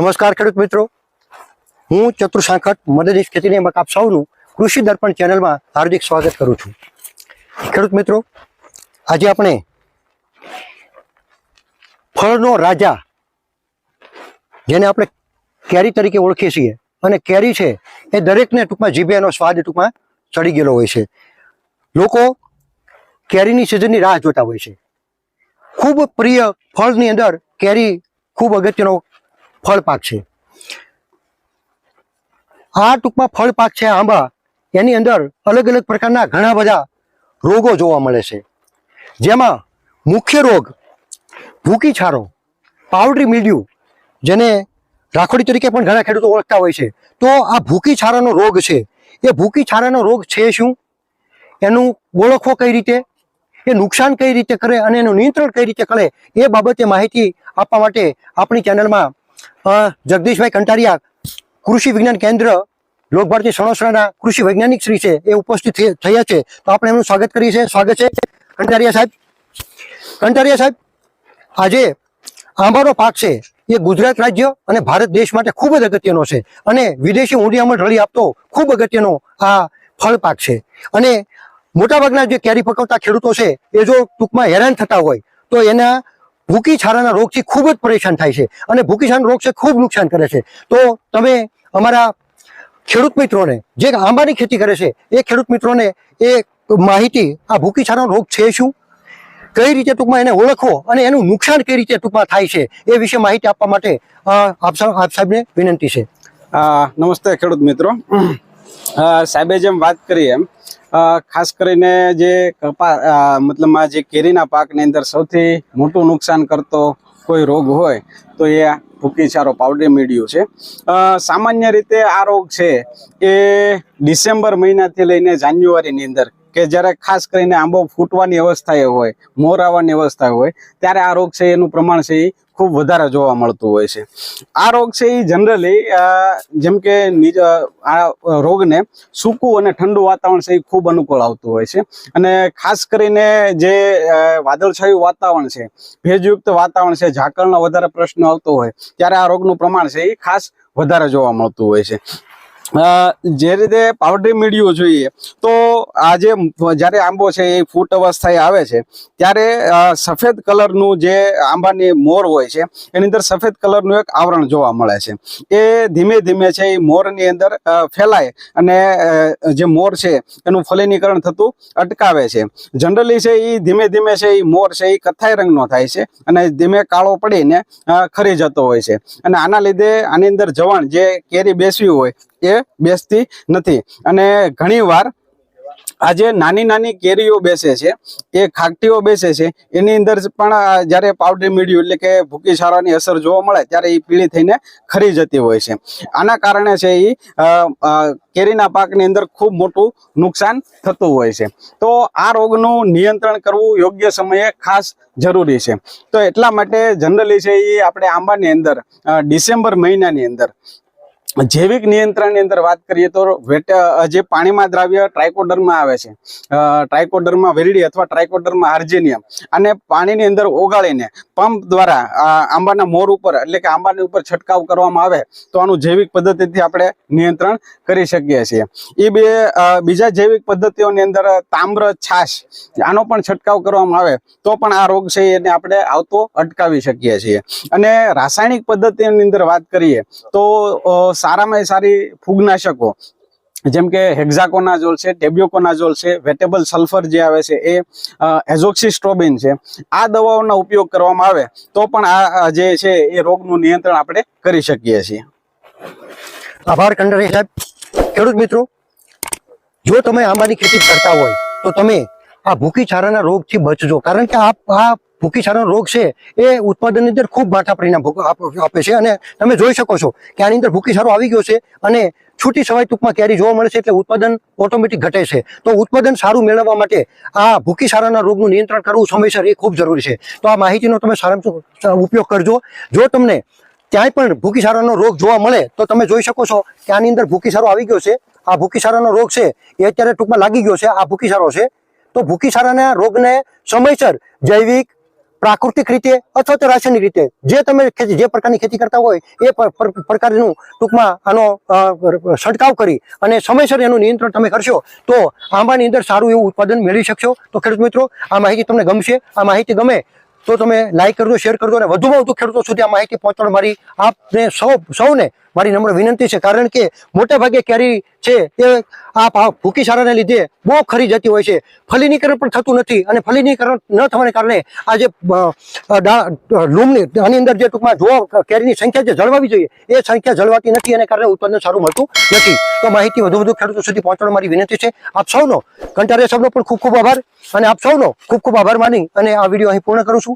નમસ્કાર ખેડૂત મિત્રો, હું ચતુર સાંખટ મદદનીશ ખેતીની એમાં આપ સૌનું કૃષિ દર્પણ ચેનલમાં હાર્દિક સ્વાગત કરું છું. ખેડૂત મિત્રો, આજે આપણે ફળનો રાજા જેને આપણે કેરી તરીકે ઓળખીએ છીએ, અને કેરી છે એ દરેકને ટૂંકમાં જીભે એનો સ્વાદ ટૂંકમાં ચડી ગયેલો હોય છે. લોકો કેરીની સિઝનની રાહ જોતા હોય છે. ખૂબ પ્રિય ફળની અંદર કેરી ખૂબ અગત્યનો ફળ પાક છે. આ ટૂંકમાં ફળ પાક છે આંબા, એની અંદર અલગ અલગ પ્રકારના ઘણા બધા રોગો જોવા મળે છે. જેમાં મુખ્ય રોગ ભૂકી છારો, પાવડરી મિલ્ડ્યુ, જેને રાખોડી તરીકે પણ ઘણા ખેડૂતો ઓળખતા હોય છે. તો આ ભૂકી છારાનો રોગ છે. એ ભૂકી છારાનો રોગ છે શું, એનું ઓળખવો કઈ રીતે, એ નુકસાન કઈ રીતે કરે અને એનું નિયંત્રણ કઈ રીતે કરે, એ બાબતે માહિતી આપવા માટે આપણી ચેનલમાં જગદીશભાઈ કંટારિયા, કૃષિ વિજ્ઞાન કેન્દ્ર લોકભારતી સણોસરાના કૃષિ વૈજ્ઞાનિક શ્રી છે, એ ઉપસ્થિત થયા છે. તો આપણે એમનું સ્વાગત કરીએ છીએ. સ્વાગત છે કંટારિયા સાહેબ. કંટારિયા સાહેબ, આજે આંબાનો પાક છે એ ગુજરાત રાજ્ય અને ભારત દેશ માટે ખૂબ જ અગત્યનો છે, અને વિદેશી ઊંડિયામણ રળી આપતો ખૂબ અગત્યનો આ ફળ પાક છે. અને મોટાભાગના જે કેરી પકવતા ખેડૂતો છે એ જો ટૂંકમાં હેરાન થતા હોય તો એના ભૂકી છારાના રોગથી ખૂબ જ પરેશાન થાય છે, અને ભૂકી છારાનો રોગ છે ખૂબ નુકસાન કરે છે. તો તમે અમારા ખેડૂત મિત્રોને, જે આંબાની ખેતી કરે છે એ ખેડૂત મિત્રોને એ માહિતી, આ ભૂકી છારાનો રોગ છે શું, કઈ રીતે ટૂંકમાં એને ઓળખવો અને એનું નુકસાન કઈ રીતે ટૂંકમાં થાય છે, એ વિશે માહિતી આપવા માટે આપ સાહેબને વિનંતી છે. નમસ્તે ખેડૂત મિત્રો. સાહેબે જેમ વાત કરી એમ ખાસ કરીને જે મતલબ જે કેરીના પાકની અંદર સૌથી મોટું નુકસાન કરતો કોઈ રોગ હોય તો એ ભૂકી છારો, પાવડરી મિલ્ડ્યુ છે. સામાન્ય રીતે આ રોગ છે એ ડિસેમ્બર મહિનાથી લઈને જાન્યુઆરીની અંદર, કે જ્યારે ખાસ કરીને આંબો ફૂટવાની અવસ્થાએ હોય, મોર આવવાની અવસ્થા હોય, ત્યારે આ રોગ છે એનું પ્રમાણ છે એ ખૂબ વધારે જોવા મળતું હોય છે. આ રોગ છે એ જનરલી જેમ કે આ રોગને સૂકું અને ઠંડુ વાતાવરણ છે એ ખૂબ અનુકૂળ આવતું હોય છે. અને ખાસ કરીને જે વાદળછાયું વાતાવરણ છે, ભેજયુક્ત વાતાવરણ છે, ઝાકળનો વધારે પ્રશ્ન આવતો હોય ત્યારે આ રોગનું પ્રમાણ છે એ ખાસ વધારે જોવા મળતું હોય છે. જે રીતે પાવડરી મિલ્ડ્યુ જોઈએ તો આજે જ્યારે આંબો છે એ ફૂટ અવસ્થાએ આવે છે ત્યારે સફેદ કલરનું જે આંબાની મોર હોય છે એની અંદર સફેદ કલરનું એક આવરણ જોવા મળે છે. એ ધીમે ધીમે છે એ મોરની અંદર ફેલાય અને જે મોર છે એનું ફલિનીકરણ થતું અટકાવે છે. જનરલી છે એ ધીમે ધીમે છે એ મોર છે એ કથ્થાઈ રંગનો થાય છે અને ધીમે કાળો પડીને ખરી જતો હોય છે. અને આના લીધે આની અંદર જવણ, જે કેરી બેસવી હોય એ બેસતી નથી. અને ઘણી વાર આ જે નાની નાની કેરીઓ બેસે છે, એ ખાકટીઓ બેસે છે, એની અંદર પણ જ્યારે પાવડરી મિલ્ડ્યુ એટલે કે ભૂકી છારાની અસર જોવા મળે ત્યારે એ પીળી થઈને ખરી જતી હોય છે. આના કારણે છે એ કેરીના પાકની અંદર ખૂબ મોટું નુકસાન થતું હોય છે. તો આ રોગનું નિયંત્રણ કરવું યોગ્ય સમયે ખાસ જરૂરી છે. તો એટલા માટે જનરલી છે એ આપણે આંબાની અંદર ડિસેમ્બર મહિનાની અંદર જૈવિક નિયંત્રણની અંદર વાત કરીએ તો જે પાણીમાં દ્રાવ્ય ટ્રાઇકોડર્મા આવે છે, ટ્રાઇકોડર્મા વિરિડી અથવા ટ્રાઇકોડર્મા આર્જેનિયમ, અને પાણીની અંદર ઓગાળીને પંપ દ્વારા આંબાના મોર ઉપર એટલે કે આંબાની ઉપર છંટકાવ કરવામાં આવે તો આનું જૈવિક પદ્ધતિથી આપણે નિયંત્રણ કરી શકીએ છીએ. એ બીજા જૈવિક પદ્ધતિઓની અંદર તામ્ર છાશ, આનો પણ છંટકાવ કરવામાં આવે તો પણ આ રોગ છે એને આપણે આવતો અટકાવી શકીએ છીએ. અને રાસાયણિક પદ્ધતિની અંદર વાત કરીએ તો સારામાં સારી ફૂગનાશકો જેમ કે હેક્ઝાકોનાઝોલ છે, ટેબ્યુકોનાઝોલ છે, વેટેબલ સલ્ફર જે આવે છે, એ એઝોક્સિસ્ટ્રોબિન છે, આ દવાઓનો ઉપયોગ કરવામાં આવે તો પણ આ જે છે એ રોગનું નિયંત્રણ આપણે કરી શકીએ છીએ. આભાર કંટારિયા સાહેબ. ખેડૂત મિત્રો, જો તમે આંબાની ખેતી કરતા હોય તો તમે આ ભૂકી છારાના રોગથી બચજો, કારણ કે આ ભૂકી છારાનો રોગ છે એ ઉત્પાદનની અંદર ખૂબ માઠા પરિણામ આપે છે. અને તમે જોઈ શકો છો કે આની અંદર ભૂકી છારો આવી ગયો છે અને છૂટી છવાય ટૂંકમાં કેરી જોવા મળે છે, એટલે ઉત્પાદન ઓટોમેટિક ઘટે છે. તો ઉત્પાદન સારું મેળવવા માટે આ ભૂકી છારાના રોગનું નિયંત્રણ કરવું સમયસર એ ખૂબ જરૂરી છે. તો આ માહિતીનો તમે સારામાં ઉપયોગ કરજો. જો તમને ક્યાંય પણ ભૂકી છારાનો રોગ જોવા મળે તો તમે જોઈ શકો છો કે આની અંદર ભૂકી છારો આવી ગયો છે. આ ભૂકી છારાનો રોગ છે એ અત્યારે ટૂંકમાં લાગી ગયો છે. આ ભૂકી છારો છે. તો ભૂકી છારાના રોગને સમયસર જૈવિક પ્રાકૃતિક રીતે અથવા તો રાસાયણિક રીતે જે તમે જે પ્રકારની ખેતી કરતા હોય એ પ્રકારનું ટૂંકમાં આનો છંટકાવ કરી અને સમયસર એનું નિયંત્રણ તમે કરશો તો આંબાની અંદર સારું એવું ઉત્પાદન મેળવી શકશો. તો ખેડૂત મિત્રો, આ માહિતી તમને ગમશે. આ માહિતી ગમે તો તમે લાઈક કરજો, શેર કરજો અને વધુમાં વધુ ખેડૂતો સુધી આ માહિતી પહોંચાડવા મારી આપને સૌને મારી નમ્ર વિનંતી છે. કારણ કે મોટા ભાગે કેરી છે એ આ ભૂકી સારાને લીધે બહુ ખરી જતી હોય છે, ફલીનીકરણ પણ થતું નથી અને ફલીનીકરણ ન થવાને કારણે આ જે લૂમની આની અંદર જે ટૂંકમાં જોવા કેરીની સંખ્યા જે જળવાવી જોઈએ એ સંખ્યા જળવાતી નથી, એને કારણે ઉત્પાદન સારું મળતું નથી. તો માહિતી વધુ ખેડૂતો સુધી પહોંચાડવા મારી વિનંતી છે. આપ સૌનો કંટાળિયા સાહેબનો પણ ખૂબ ખૂબ આભાર અને આપ સૌનો ખૂબ ખૂબ આભાર માની અને આ વિડીયો અહીં પૂર્ણ કરું છું.